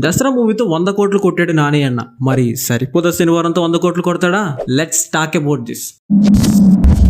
దసరా మూవీతో 100 కోట్లు కొట్టాడు నాని అన్న. మరి సరిపోదా శనివారంతో 100 కోట్లు కొడతాడా? Let's talk about this.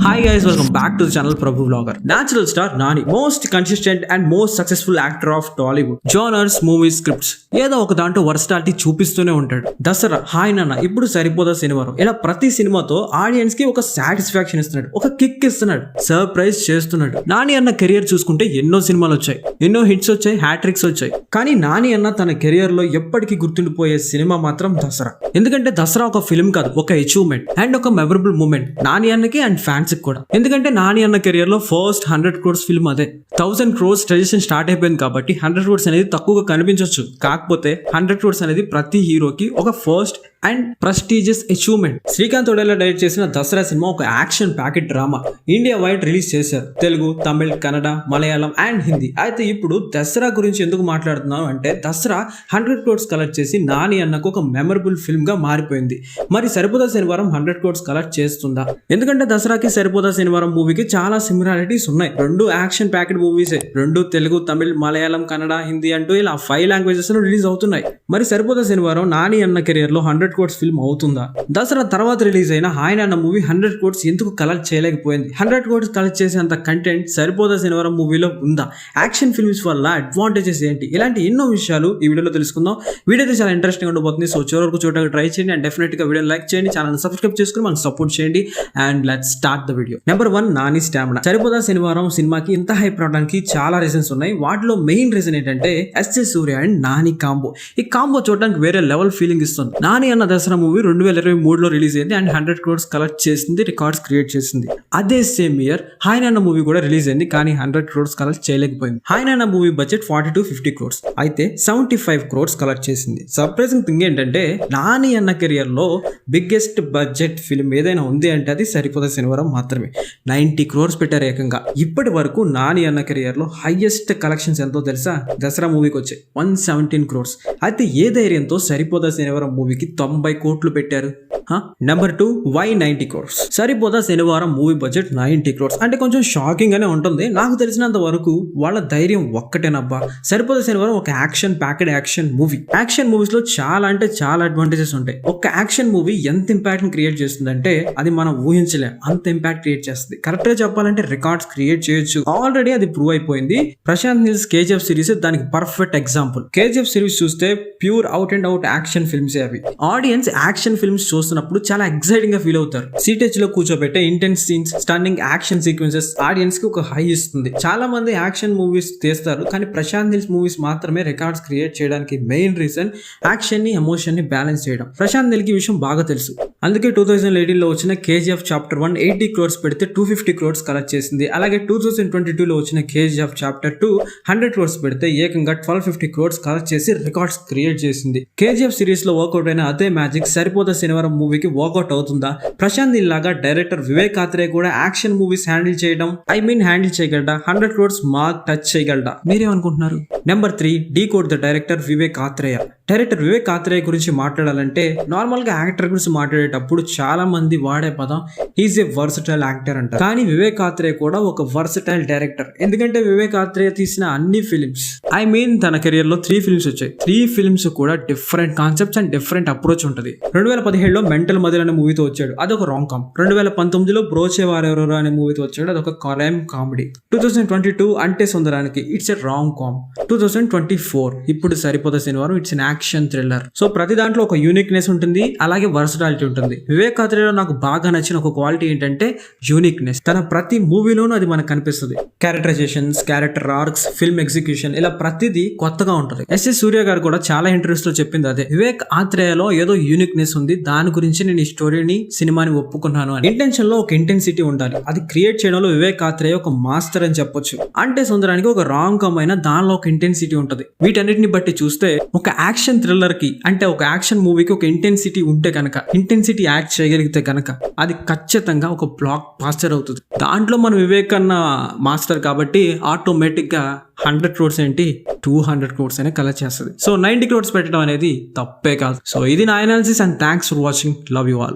Hi guys, welcome back to the channel Prabhu vlogger. Natural star Nani, most consistent and most successful actor of Tollywood. Genres, movies, scripts ఏదో ఒక దాంట్లో వర్స్టాలిటీ చూపిస్తూనే ఉంటాడు. దసరా, హాయ్ నాన్న, ఇప్పుడు సరిపోదా శనివారం, ఇలా ప్రతి సినిమాతో ఆడియన్స్ కి ఒక సాటిస్ఫాక్షన్ ఇస్తున్నాడు, ఒక కిక్ ఇస్తున్నాడు, సర్ప్రైజ్ చేస్తున్నాడు. నాని అన్న కెరియర్ చూసుకుంటే ఎన్నో సినిమాలు వచ్చాయి, ఎన్నో హిట్స్ వచ్చాయి, హ్యాట్రిక్స్ వచ్చాయి. కానీ నాని అన్న తన కెరియర్ లో ఎప్పటికీ గుర్తుండిపోయే సినిమా మాత్రం దసరా. ఎందుకంటే దసరా ఒక ఫిల్మ్ కాదు, ఒక అచీవ్మెంట్ అండ్ ఒక మెమరబుల్ మూమెంట్ నాని అన్నకి అండ్ ఫ్యాన్స్ కూడా. ఎందుకంటే నాని అన్న కెరియర్ లో ఫస్ట్ 100 crores ఫిల్మ్ అదే. 1000 crores ట్రెడిషన్ స్టార్ట్ అయిపోయింది కాబట్టి 100 crores అనేది తక్కువగా కనిపించవచ్చు. కాకపోతే 100 crores అనేది ప్రతి హీరోకి ఒక first and prestigious achievement. Srikanth Odela direct చేసిన దసరా సినిమా ఒక action packed drama. India wide release చేశారు, తెలుగు, తమిళ్, కన్నడ, మలయాళం అండ్ హిందీ. అయితే ఇప్పుడు దసరా గురించి ఎందుకు మాట్లాడుతున్నాను అంటే, దసరా 100 crores కలెక్ట్ చేసి నాని అన్నకు ఒక మెమరబుల్ ఫిల్మ్ గా మారిపోయింది. మరి సరిపోదా శనివారం 100 crores కలెక్ట్ చేస్తుందా? ఎందుకంటే దసరాకి సరిపోదా శనివారం మూవీకి చాలా సిమిలారిటీస్ ఉన్నాయి. రెండు యాక్షన్ ప్యాకెట్ మూవీసే, రెండు తెలుగు, తమిళ్, మలయాళం, కన్నడ, హిందీ అంటూ ఇలా 5 లాంగ్వేజెస్ లో రిలీజ్ అవుతున్నాయి. మరి సరిపోదా శనివారం నాని అన్న కెరియర్ లో 100 crores ఫిల్మ్ అవుతుందా? దసరా తర్వాత రిలీజ్ అయిన హాయ్ అన్న మూవీ 100 crores ఎందుకు కలెక్ట్ చేయలేకపోయింది? 100 crores కలెక్ట్ చేసేంత కంటెంట్ సరిపోదా శనివారం మూవీలో ఉందా? యాక్షన్ ఫిల్మ్స్ వల్ల అడ్వాంటేజెస్ ఏంటి? ఇలాంటి ఎన్నో విషయాలు ఈ వీడియోలో తెలుసుకుందాం. వీడియో అయితే చాలా ఇంట్రెస్టింగ్ ఉండబోతుంది. సో చివరి వరకు చూడడానికి ట్రై చేయండి అండ్ డెఫినెట్ గా వీడియో లైక్ చేయండి, ఛానల్ సబ్స్క్రైబ్ చేసుకుని మనకు సపోర్ట్ చేయండి. And let's start the video. Number 1, Nani stamina. Saripodhaa Sanivaaram సినిమాకి ఇంత హైప్ రావడానికి చాలా రీజన్స్ ఉన్నాయి. వాటిలో మెయిన్ రీజన్ ఏంటంటే SJ Surya and Nani combo. ఈ కాంబో చూడడానికి వేరే లెవెల్ ఫీలింగ్ ఇస్తుంది. నాని అన్న దసరా మూవీ 2023లో రిలీజ్ అయింది అండ్ 100 crores కలెక్ట్ చేసింది, రికార్డ్స్ క్రియేట్ చేసింది. అదే సేమ్ ఇయర్ హాయ్ నాన్న మూవీ కూడా రిలీజ్ అయింది, కానీ 100 crores కలెక్ట్ చేయలేకపోయింది. హాయ్ నాన్న మూవీ బడ్జెట్ 40 to 50 crores అయితే 75 crores కలెక్ట్ చేసింది. సర్ప్రైజింగ్ థింగ్ ఏంటంటే, నాని అన్న కెరియర్ లో బిగ్గెస్ట్ బడ్జెట్ ఫిల్మ్ ఏదైనా ఉంది అంటే అది సరిపోదా శనివారం మాత్రమే. 90 crores పెట్టారు ఏకంగా. ఇప్పటి వరకు నాని అన్న కెరియర్ లో హైయెస్ట్ కలెక్షన్స్ ఎంతో తెలుసా? దసరా మూవీకి వచ్చాయి 117 crores. అయితే ఏ ధైర్యంతో సరిపోదా శనివారం మూవీకి 90 కోట్లు పెట్టారు? Number 2, why 90 crores? సరిపోదా శనివారం మూవీ బడ్జెట్ 90 crores అంటే కొంచెం షాకింగ్ గానే ఉంటుంది. నాకు తెలిసినంత వరకు వాళ్ళ ధైర్యం ఒక్కటేనబ్బా. సరిపోదా శనివారం ఒక action packed action movie. Action movies లో చాలా అంటే చాలా అడ్వాంటేజెస్ ఉంటాయి. ఒక యాక్షన్ మూవీ ఎంత ఇంపాక్ట్ ని క్రియేట్ చేస్తుందంటే అది మనం ఊహించలేం, అంత ఇంపాక్ట్ క్రియేట్ చేస్తుంది. కరెక్ట్ గా చెప్పాలంటే రికార్డ్స్ క్రియేట్ చేయొచ్చు. ఆల్రెడీ అది ప్రూవ్ అయిపోయింది. ప్రశాంత్ నీల్స్ KGF సిరీస్ దానికి పర్ఫెక్ట్ ఎగ్జాంపుల్. KGF సిరీస్ చూస్తే pure out and out action films అవి. ఆడియన్స్ యాక్షన్ ఫిల్మ్స్ చూస్తున్నప్పుడు చాలా ఎక్సైటింగ్ గా ఫీల్ అవుతారు. సీటేజ్ లో కూర్చోబెట్టే intense scenes, stunning action sequences audience కి ఒక హై ఇస్తుంది. చాలా మంది యాక్షన్ మూవీస్ తీస్తారు, కానీ ప్రశాంత్ నీల్స్ మూవీస్ మాత్రమే రికార్డ్స్ క్రియేట్ చేయడానికి మెయిన్ రీజన్ యాక్షన్ ని, ఎమోషన్ ని బ్యాలెన్స్ చేయడం. ప్రశాంత్ నీల్ కి విషయం బాగా తెలుసు. అందుకే 2018 లో వచ్చిన KGF Chapter 1 80 crores పెడితే 250 crores కలెక్ట్ చేసింది. అలాగే 2022 లో వచ్చిన KGF Chapter 2 100 crores పెడితే ఏకంగా 1250 crores కలెక్ట్ చేసి రికార్డ్స్ క్రియేట్ చేసింది. KGF సిరీస్ లో వర్కౌట్ అయిన అదే మ్యాజిక్ సరిపోదా శనివారం మూవీకి వర్కౌట్ అవుతుందా? ప్రశాంత్ నీల్ లాగా డైరెక్టర్ వివేక్ ఆత్రేయ కూడా యాక్షన్ మూవీస్ హ్యాండిల్ చేయగలడా? 100 crores మార్క్ టచ్ చేయగలడా? మీరేమనుకుంటున్నారు? Number 3, decode the director Vivek Athreya. Director Vivek Athreya గురించి మాట్లాడాలంటే, నార్మల్ గా యాక్టర్ గురించి మాట్లాడేటప్పుడు చాలా మంది వాడే పదం ఈజ్ ఏ వర్సటైల్ యాక్టర్ అంటారు. కానీ వివేక్ ఆత్రేయ కూడా ఒక వర్సటైల్ డైరెక్టర్. ఎందుకంటే వివేక్ ఆత్రేయ తీసిన అన్ని ఫిలిమ్స్, తన కెరియర్ లో 3 ఫిల్మ్స్ వచ్చాయి. 3 ఫిల్మ్స్ కూడా different concepts and different approach ఉంటుంది. 2017లో మెంటల్ మదర్ అనే మూవీతో వచ్చాడు, అదొక రాంగ్ కామ్. 2019లో బ్రోచే వారెవరో అనే మూవీతో వచ్చాడు, అదొక క్రైమ్ కామెడీ. 2022 అంటే సుందరానికి ఇట్స్ ఎ రాంగ్ కామ్. 2024 ఇప్పుడు సరిపోదా శనివారం it's an action thriller. So ప్రతి దాంట్లో ఒక యూనిక్నెస్ ఉంటుంది, అలాగే వర్సటాలిటీ ఉంటుంది. వివేక్ ఆత్రేయలో నాకు బాగా నచ్చిన ఒక క్వాలిటీ ఏంటంటే యూనిక్నెస్. తన ప్రతి మూవీలోనూ అది మనకు కనిపిస్తుంది. Characterisations, character arcs, film execution, ఇలా ప్రతిదీ కొత్తగా ఉంటుంది. ఎస్ఎస్ సూర్య గారు కూడా చాలా ఇంటర్వ్యూస్ లో చెప్పింది అదే. వివేక్ ఆత్రేయలో ఏదో యూనిక్నెస్ ఉంది, దాని గురించి నేను ఈ స్టోరీని, సినిమాని ఒప్పుకున్నాను అని. ఇంటెన్షన్ లో ఒక ఇంటెన్సిటీ ఉండాలి, అది క్రియేట్ చేయడంలో వివేక్ ఆత్రేయ ఒక మాస్టర్ అని చెప్పొచ్చు. అంటే సుందరానికి ఒక రాంగ్ కామ్ అయినా దానిలో ఒక ఇంటెన్సిటీ ఉంటుంది. వీటన్నిటిని బట్టి చూస్తే ఒక యాక్షన్ థ్రిల్లర్ కి, అంటే ఒక యాక్షన్ మూవీకి ఒక ఇంటెన్సిటీ ఉంటే కనుక, ఇంటెన్సిటీ యాడ్ చేయగలిగితే కనుక అది ఖచ్చితంగా ఒక బ్లాక్ బాస్టర్ అవుతుంది. దాంట్లో మన వివేక్ అన్న మాస్టర్ కాబట్టి ఆటోమేటిక్ గా 100 crores ఏంటి 200 crores అనే కలెక్ట్ చేస్తుంది. సో 90 crores పెట్టడం అనేది తప్పే కాదు. సో ఇది నా analysis and thanks for watching. Love you all.